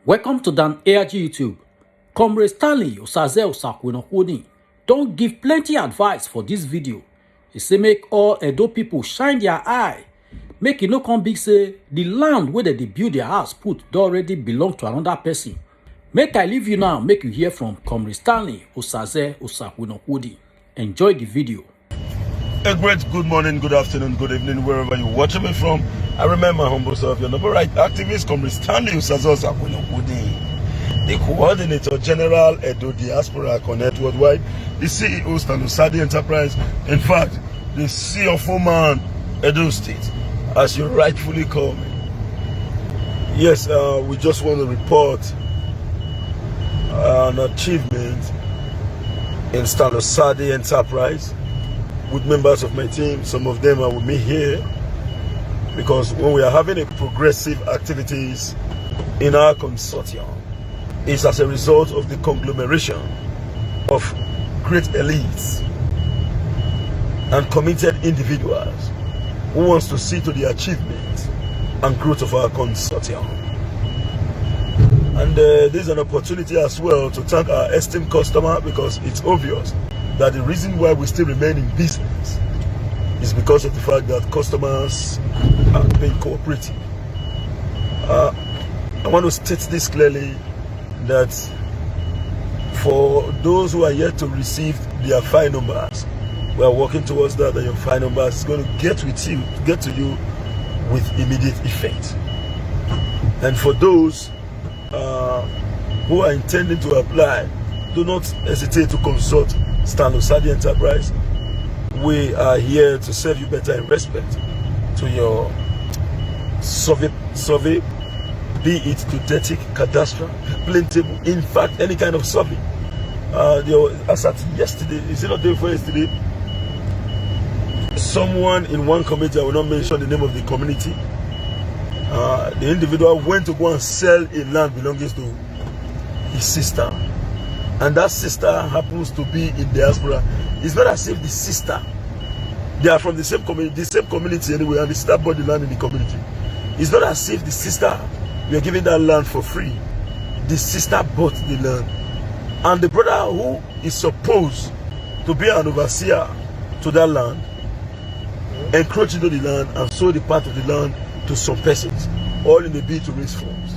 Welcome to Dan ARG YouTube. Comrade Stanley Osaze Osakwenokwoni don't give plenty advice for this video. He say make all Edo people shine their eye. Make it no come big say the land where they build their house put don already belong to another person. Make I leave you now, make you hear from Comrade Stanley Osaze Osakwenokwoni. Enjoy the video. A great good morning, good afternoon, good evening, wherever you're watching me from. I remember humble self, your number right activist, Comrade Stanley Osaze Osakwenokwoni, the coordinator general Edo Diaspora Connect Worldwide, the CEO Stanley Osaze Enterprise, in fact, the CFO man Edo State, as you rightfully call me. Yes, we just want to report an achievement in Stanley Osaze Enterprise with members of my team. Some of them are with me here because when we are having a progressive activities in our consortium, it's as a result of the conglomeration of great elites and committed individuals who wants to see to the achievement and growth of our consortium. And this is an opportunity as well to thank our esteemed customer, because it's obvious that the reason why we still remain in business is because of the fact that customers are being cooperative. I want to state this clearly, that for those who are yet to receive their file numbers, we are working towards that, and your file number is going to get to you with immediate effect. And for those who are intending to apply, do not hesitate to consult Stanley Osaze Enterprise. We are here to serve you better in respect to your survey, be it geodetic, cadastral, plain table, in fact, any kind of survey. As at yesterday, is it not day before yesterday? Someone in one committee, I will not mention the name of the community, the individual went to go and sell a land belonging to his sister, and that sister happens to be in diaspora. It's not as if the sister, they are from the same community anyway, and the sister bought the land in the community. It's not as if the sister, we are giving that land for free. The sister bought the land, and the brother who is supposed to be an overseer to that land encroached into the land and sold the part of the land to some persons, all in a bid to raise funds.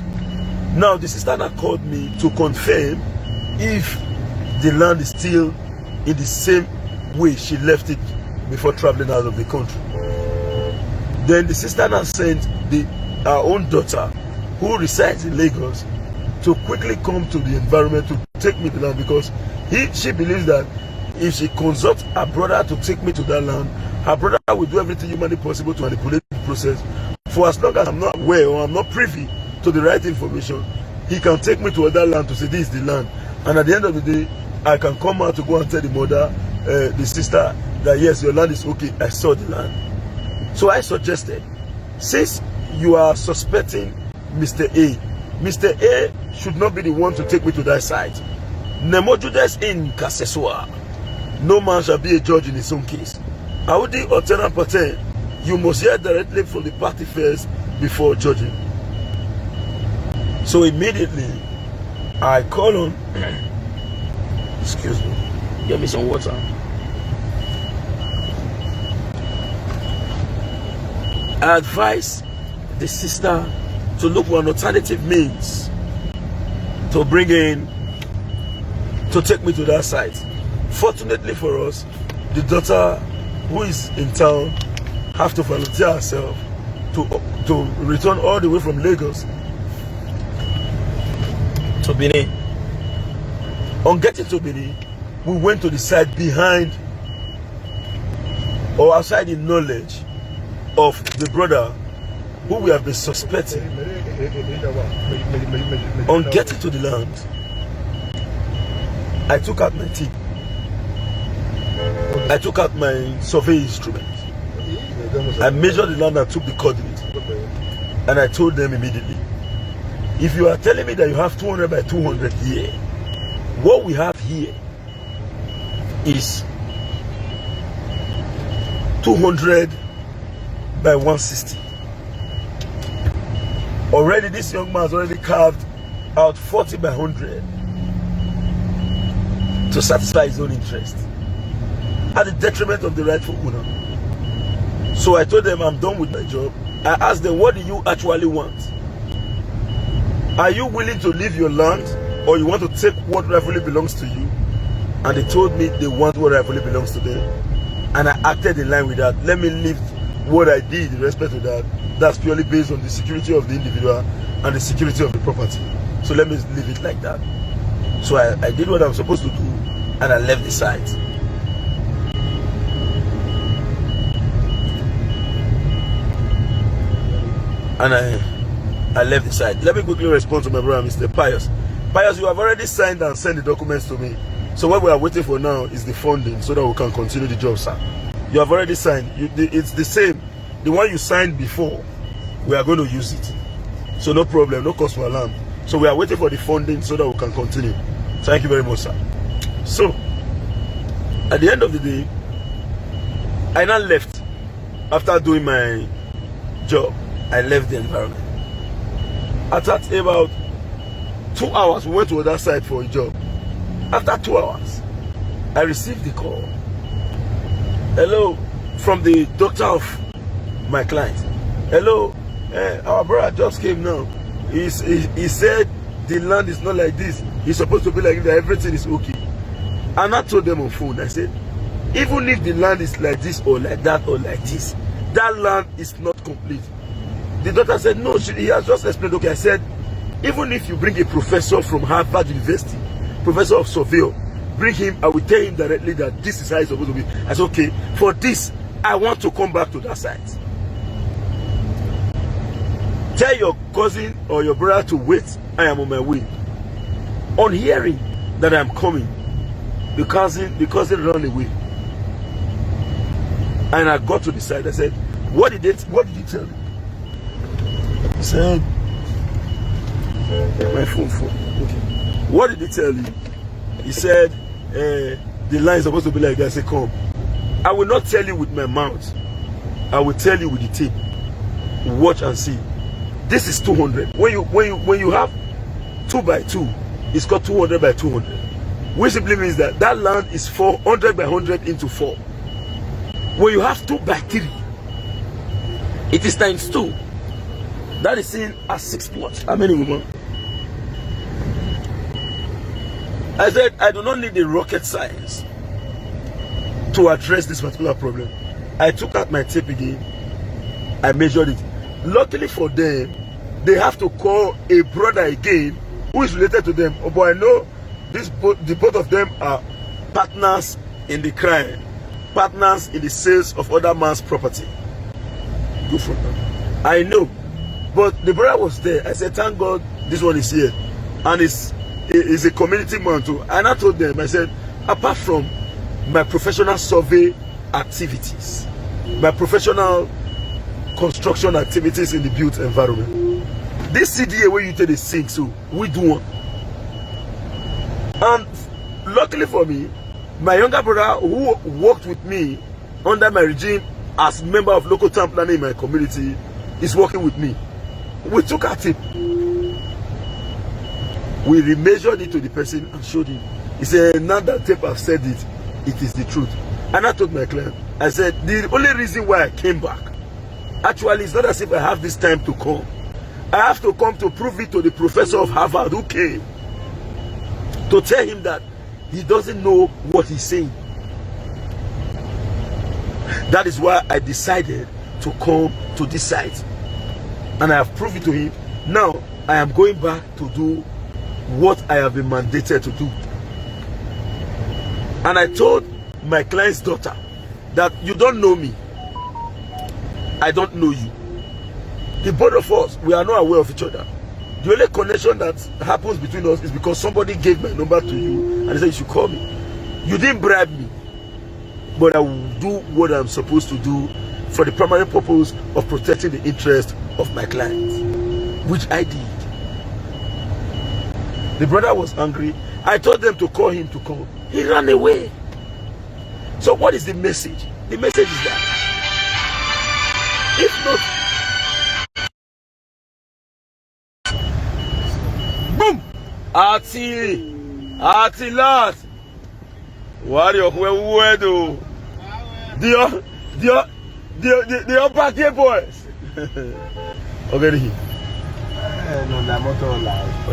Now the sister now called me to confirm if the land is still in the same way she left it before traveling out of the country. Then the sister now sent our own daughter, who resides in Lagos, to quickly come to the environment to take me to the land, because she believes that if she consults her brother to take me to that land, her brother will do everything humanly possible to manipulate the process. For as long as I'm not aware or I'm not privy to the right information, he can take me to other land to say this is the land. And at the end of the day, I can come out to go and tell the mother, the sister, that yes, your land is okay, I saw the land. So I suggested, since you are suspecting Mr. A, Mr. A should not be the one to take me to that site. Nemo Judas in Kasesua. No man shall be a judge in his own case. Audi or tenant pattern, you must hear directly from the party first before judging. So immediately, I call on, excuse me, get me some water. I advise the sister to look for an alternative means to bring in, to take me to that site. Fortunately for us, the daughter who is in town have to volunteer herself to return all the way from Lagos to Benin. On getting to Benin, we went to the site behind or outside the knowledge of the brother who we have been suspecting. On getting to the land, I took out my team. I took out my survey instrument. I measured the land and took the coordinates. And I told them immediately, if you are telling me that you have 200 by 200 here, what we have here is 200 by 160. Already this young man has already carved out 40 by 100 to satisfy his own interest at the detriment of the rightful owner. So I told them I'm done with my job. I asked them, what do you actually want? Are you willing to leave your land, or you want to take what rightfully belongs to you? And they told me they want what rightfully belongs to them. And I acted in line with that. Let me leave what I did in respect to that. That's purely based on the security of the individual and the security of the property. So let me leave it like that. So I did what I was supposed to do, and I left the site. And I left the site. Let me quickly respond to my brother, Mr. Pius. Pius, you have already signed and sent the documents to me. So what we are waiting for now is the funding so that we can continue the job, sir. You have already signed. It's the same. The one you signed before, we are going to use it. So no problem, no cause for alarm. So we are waiting for the funding so that we can continue. Thank you very much, sir. So, at the end of the day, I now left. After doing my job, I left the environment. After about 2 hours, we went to the other side for a job. After 2 hours, I received the call. Hello, from the doctor of my client. Hello, our brother just came now. He said the land is not like this. It's supposed to be like that. Everything is okay. And I told them on phone, I said, even if the land is like this or like that or like this, that land is not complete. The doctor said, no, he has just explained. Okay, I said, even if you bring a professor from Harvard University, professor of surveyor, bring him, I will tell him directly that this is how it's supposed to be. I said, okay, for this, I want to come back to that site. Tell your cousin or your brother to wait. I am on my way. On hearing that I am coming, the cousin ran away. And I got to the site. I said, what did he tell you? He said, my phone. Okay. What did he tell you? He said, the line is supposed to be like that. I said, come. I will not tell you with my mouth. I will tell you with the tape. Watch and see. This is 200. When you have 2 by 2, it's called 200 by 200. Which simply means that that land is 400 by 100 into 4. When you have 2 by 3, it is times 2. That is seen as 6 plots. How many women? I said, I do not need a rocket science to address this particular problem. I took out my tape again. I measured it. Luckily for them, they have to call a brother again who is related to them. Oh, but I know the both of them are partners in the crime, partners in the sales of other man's property. Good for them. I know. But the brother was there. I said, thank God this one is here. And he's a community man too. And I told them, I said, apart from my professional survey activities, my professional construction activities in the built environment, this CDA where you take the sink, so we do one. And luckily for me, my younger brother who worked with me under my regime as member of local town planning in my community is working with me. We took our tape. We remeasured it to the person and showed him. He said, now that tape have said it, it is the truth. And I told my client, I said, the only reason why I came back, actually, it's not as if I have this time to come. I have to come to prove it to the professor of Harvard who came to tell him that he doesn't know what he's saying. That is why I decided to come to this site. And I have proved it to him. Now, I am going back to do what I have been mandated to do. And I told my client's daughter that you don't know me. I don't know you. The both of us, we are not aware of each other. The only connection that happens between us is because somebody gave my number to you and they said you should call me. You didn't bribe me, but I will do what I'm supposed to do for the primary purpose of protecting the interest of my client, which I did. The brother was angry. I told them to call him to come. He ran away. So what is the message? The message is that if not, boom! Àti last. Warrior where do? The upper tier boys. Okay.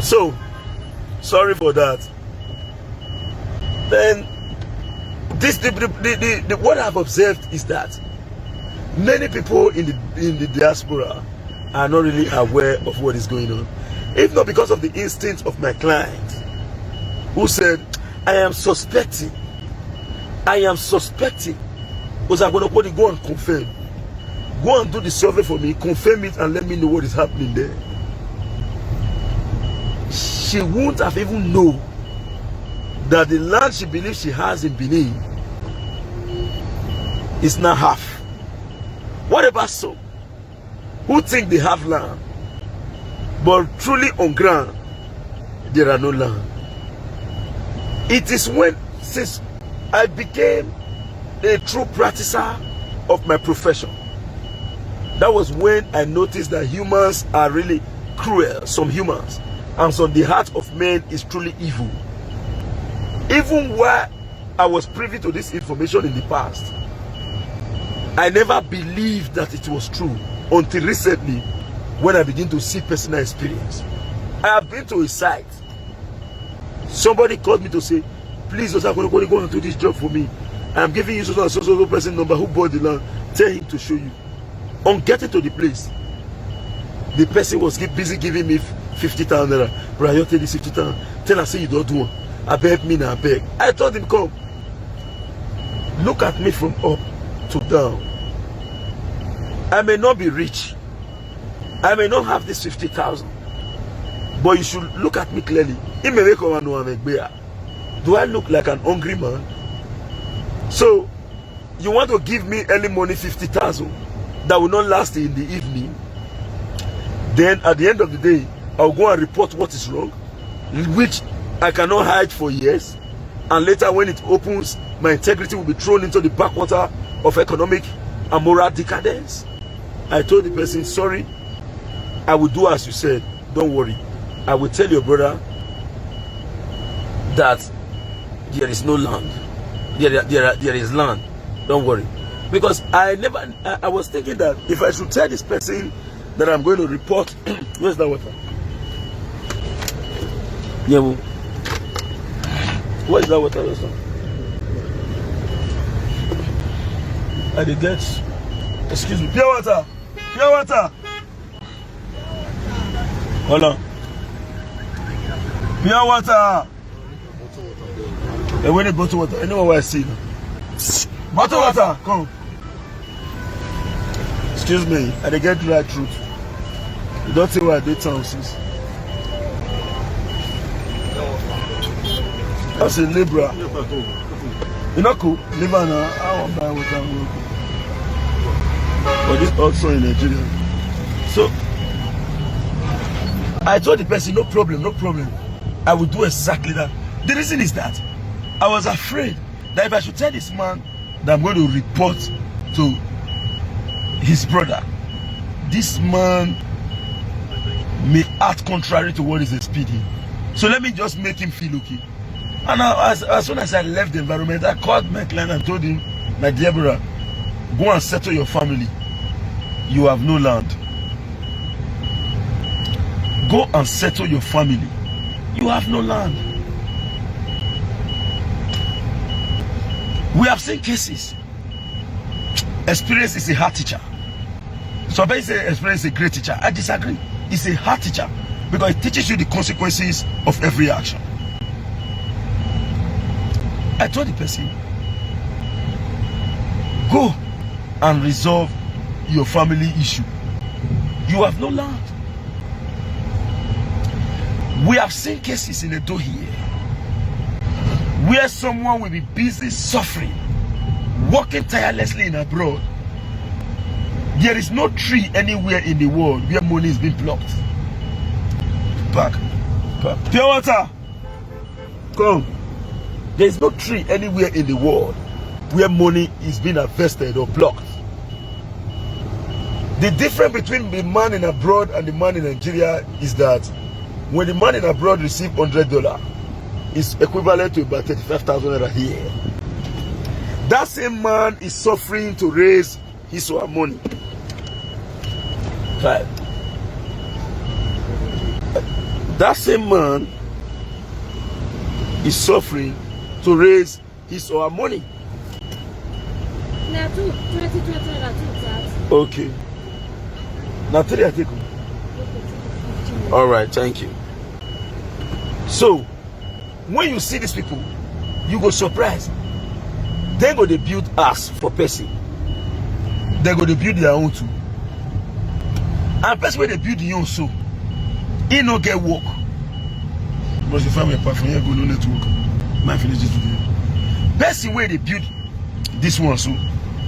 So, sorry for that. Then, what I've observed is that many people in the diaspora are not really aware of what is going on. If not because of the instinct of my client, who said, I am suspecting. Was I'm going to go and confirm. Go and do the survey for me, confirm it, and let me know what is happening there. She won't have even known that the land she believes she has in Benin is now half. What about some who think they have land, but truly on ground there are no land? It is since I became a true practitioner of my profession, that was when I noticed that humans are really cruel, some humans, and so the heart of men is truly evil. Even while I was privy to this information in the past, I never believed that it was true until recently when I began to see personal experience. I have been to a site. Somebody called me to say, please, Osakwe, go and do this job for me. I am giving you so person number who bought the land. Tell him to show you. On getting to the place, the person was busy giving me 50,000 naira. Bro, you take this 50,000. Tell her, say you don't do it. I beg me now, I beg. I told him, come. Look at me from up to down. I may not be rich. I may not have this 50,000. But you should look at me clearly. Do I look like an hungry man? So, you want to give me early money 50,000 that will not last in the evening? Then at the end of the day, I'll go and report what is wrong, which I cannot hide for years. And later when it opens, my integrity will be thrown into the backwater of economic and moral decadence. I told the person, sorry, I will do as you said. Don't worry. I will tell your brother that there is no land. There is land. Don't worry. Because I was thinking that if I should tell this person that I'm going to report, where's that water? Yeah, what is that water? I did get, excuse me, pure water. Pure water. Hold on. Pure water. And when they bottle water, I know what I see. Bottle water, come. Excuse me, I get the right truth. You don't say where I did town since. That's a Libra. You know cool? Libra now, I won't buy water. But this also in Nigeria. So I told the person, no problem, no problem. I will do exactly that. The reason is that I was afraid that if I should tell this man that I'm going to report to his brother, this man may act contrary to what is expedient. So let me just make him feel okay. And as soon as I left the environment, I called my client and told him, my dear brother, go and settle your family. You have no land. Go and settle your family. You have no land. We have seen cases. Experience is a hard teacher. Somebody say experience is a great teacher. I disagree. It's a hard teacher because it teaches you the consequences of every action. I told the person, go and resolve your family issue. You have no land. We have seen cases in Edo here where someone will be busy suffering, working tirelessly in abroad. There is no tree anywhere in the world where money is being plucked. Back. Pure water. Come. There is no tree anywhere in the world where money is being harvested or plucked. The difference between the man in abroad and the man in Nigeria is that When the man in abroad receives $100, it's equivalent to about 35,000 naira here. That same man is suffering to raise his or her money. Right. That same man is suffering to raise his or her money. Okay. Now, three I take. All right, thank you. So, when you see these people, you go surprised. They go to build us for person. They go to build their own too. And person where they build the own so, he no get work. But if I'm a part from here, go no network. My finish this today. Person where they build this one so,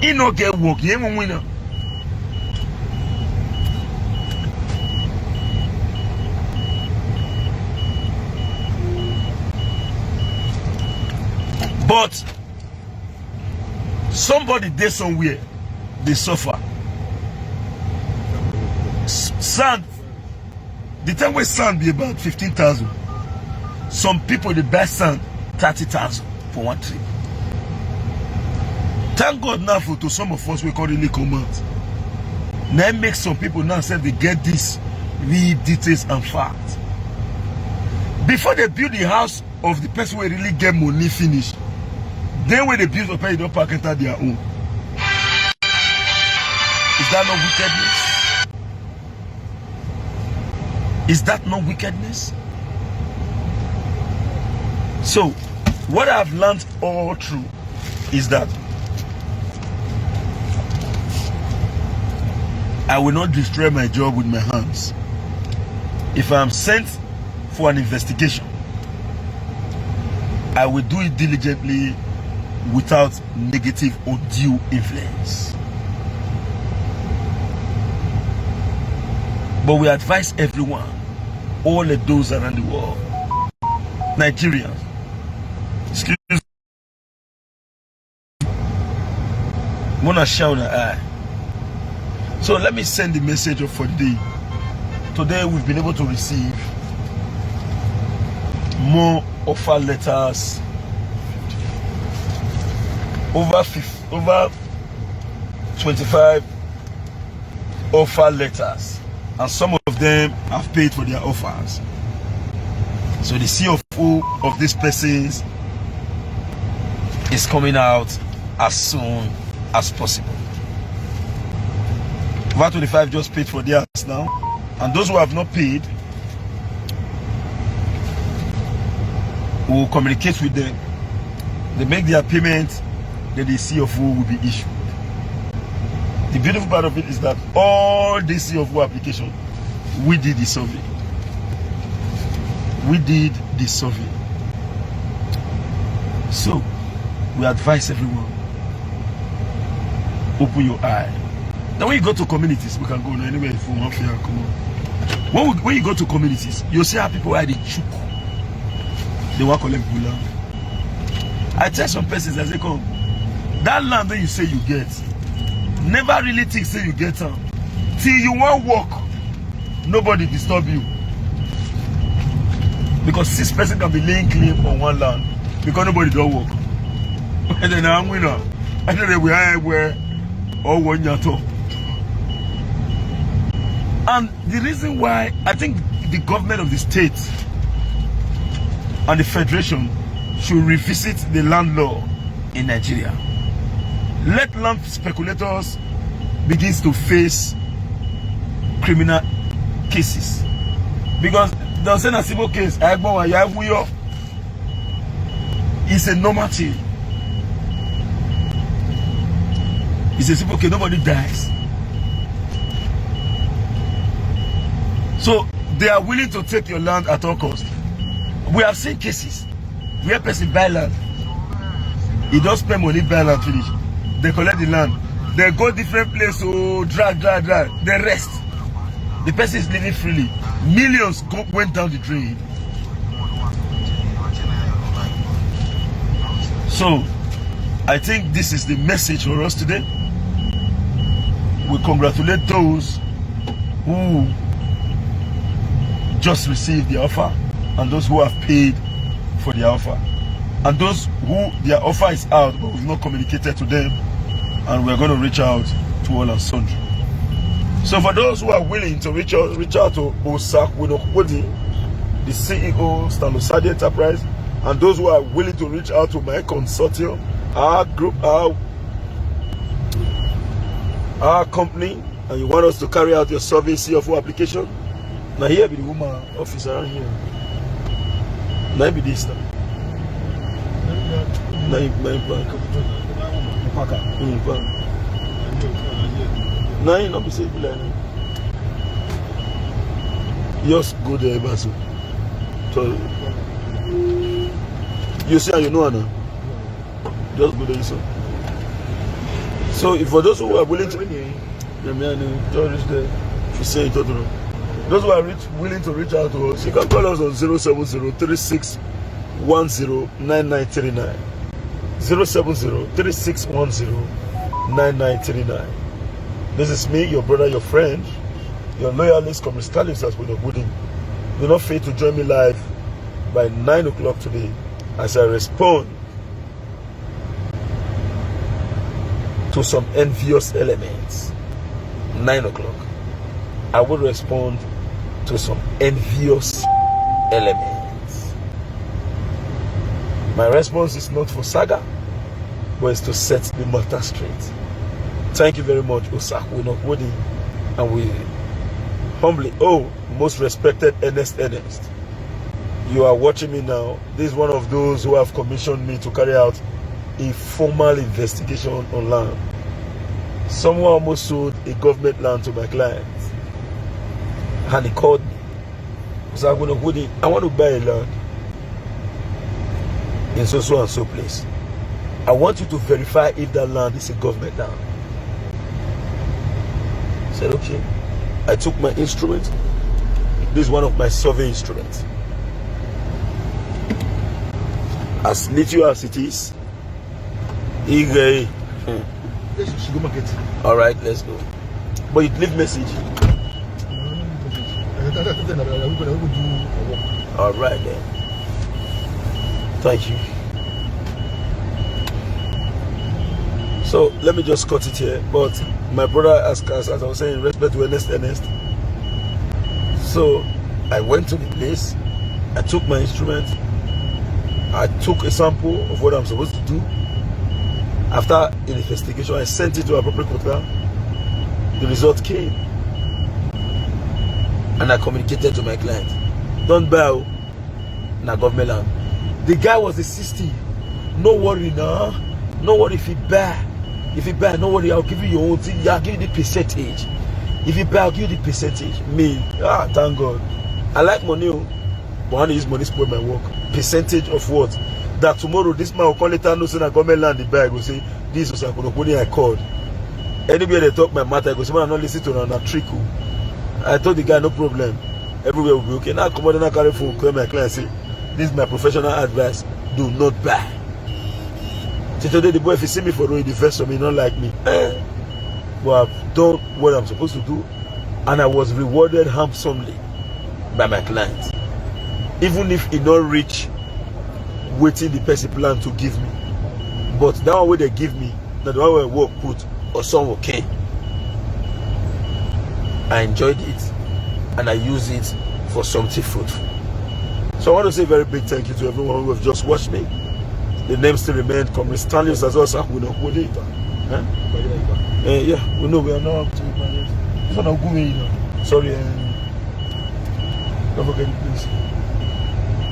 he no get work. He ain't winner. But somebody there somewhere, they suffer. Sand, the time when sand be about 15,000. Some people they buy sand 30,000 for one trip. Thank God now for to some of us we can't really come out. Now it makes some people now say they get this real details and facts. Before they build the house of the person who really get money finished, then when they build the person, they don't park enter their own. Is that not wickedness? Is that not wickedness? So, what I've learned all through is that I will not destroy my job with my hands. If I am sent for an investigation, I will do it diligently without negative or undue influence. But we advise everyone, all of those around the world, Nigerians, excuse me, wanna shout an eye. So let me send the message of for the day. Today we've been able to receive more offer letters, over 25 offer letters, and some of them have paid for their offers. So the CFO of these persons is coming out as soon as possible. Over 25 just paid for theirs now, and those who have not paid, we will communicate with them. They make their payment, then the CFO will be issued. The beautiful part of it is that all the CFO application, we did the survey. We did the survey. So, we advise everyone, open your eye. Now when you go to communities, we can go anywhere from one fair, come on. When you go to communities, you'll see how people are the chook. They want to collect land. I tell some persons, I say, come, that land that you say you get, never really think say you get them. Till you won't walk, nobody disturb you. Because 6 persons can be laying claim on one land because nobody don't walk. And then I'm winner. And then we are where all one year talk. And the reason why I think the government of the state and the federation should revisit the land law in Nigeria. Let land speculators begin to face criminal cases. Because they'll say a civil case, it's a normal thing. It's a civil case, nobody dies. So they are willing to take your land at all costs. We have seen cases where person buy land, he don't spend money buy land finish. They collect the land, they go different place, so drag. The rest, the person is living freely. Millions went down the drain. So I think this is the message for us today. We congratulate those who just received the offer, and those who have paid for the offer, and those who their offer is out but we've not communicated to them, and we're going to reach out to all and sundry. So for those who are willing to reach out to Osak Winokodi, the CEO, Stanley Sadi Enterprise, and those who are willing to reach out to my consortium, our group, our company, and you want us to carry out your survey CFO application, now here be the woman office around here. Now be this now. Now you not be safe like just go there, Basu. So you see how you know now. Just go there, so if for those who are willing to those who are willing to reach out to us, you can call us on 070-3610-9939. 070-3610-9939. This is me, your brother, your friend, your loyalist, Comrade Stanley Osakwe-Onokudi. Do not fail to join me live by 9 o'clock today as I respond to some envious elements. 9 o'clock. I will respond to some envious elements. My response is not for saga, but it's to set the matter straight. Thank you very much, Osakwe-Onokudi, and we humbly, most respected Ernest. You are watching me now. This is one of those who have commissioned me to carry out a formal investigation on land. Someone almost sold a government land to my client, and he called me. Osakwe-Onokudi, I want to buy a land in so and so place. I want you to verify if that land is a government land. I said, okay. I took my instrument. This is one of my survey instruments. As little as it is, all right, let's go. But you leave message. All right then. Thank you. So let me just cut it here. But my brother asked us, as I was saying, respect to Ernest. So I went to the place. I took my instrument. I took a sample of what I'm supposed to do. After an investigation, I sent it to appropriate quota. The result came, and I communicated to my client. Don't buy na government land. The guy was a 60. No worry now. No worry if he buy. If you buy, no worry, I'll give you your own thing. I'll give you the percentage. If you buy, I'll give you the percentage. Me, thank God. I like money, but I want to use money to spoil my work. Percentage of what? That tomorrow this man will call it and no say na government land the bag. Will say this was Osakwe-Onokudi I called. Anywhere they talk my matter, I go say man, I'm not listening to a trick. I told the guy no problem. Everywhere will be okay. Now come on, I carry phone, call my client, say this is my professional advice. Do not buy. Today the boy, if he see me for road, the first of me not like me. But I've done what I'm supposed to do, and I was rewarded handsomely by my client. Even if he not reach waiting the person plan to give me. But that one way they give me, that the one where work put or someone came. I enjoyed it and I use it for something fruitful. So I want to say a very big thank you to everyone who have just watched me. The name still remains Comrade Stanley Osakwe-Onokudi. Yeah, we know we are now up to it. Sorry, don't forget it, please.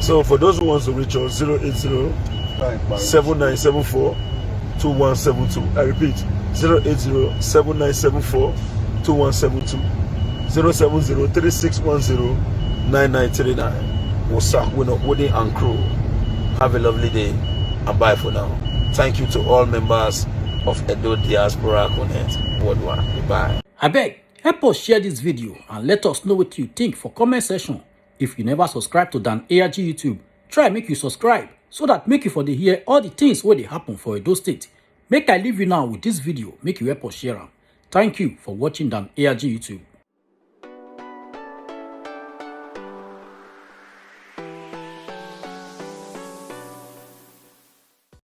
So for those who want to reach us, 080-7974-2172. I repeat, 080-7974-2172. 070-3610-9939. Osakwe-Onokudi and crew. Have a lovely day and bye for now. Thank you to all members of Edo Diaspora Connect worldwide. Goodbye. Abeg, help us share this video and let us know what you think for comment section. If you never subscribe to Dan ARG YouTube, try make you subscribe so that make you for the hear all the things where they happen for Edo State. Make I leave you now with this video, make you help us share them. Thank you for watching Dan ARG YouTube.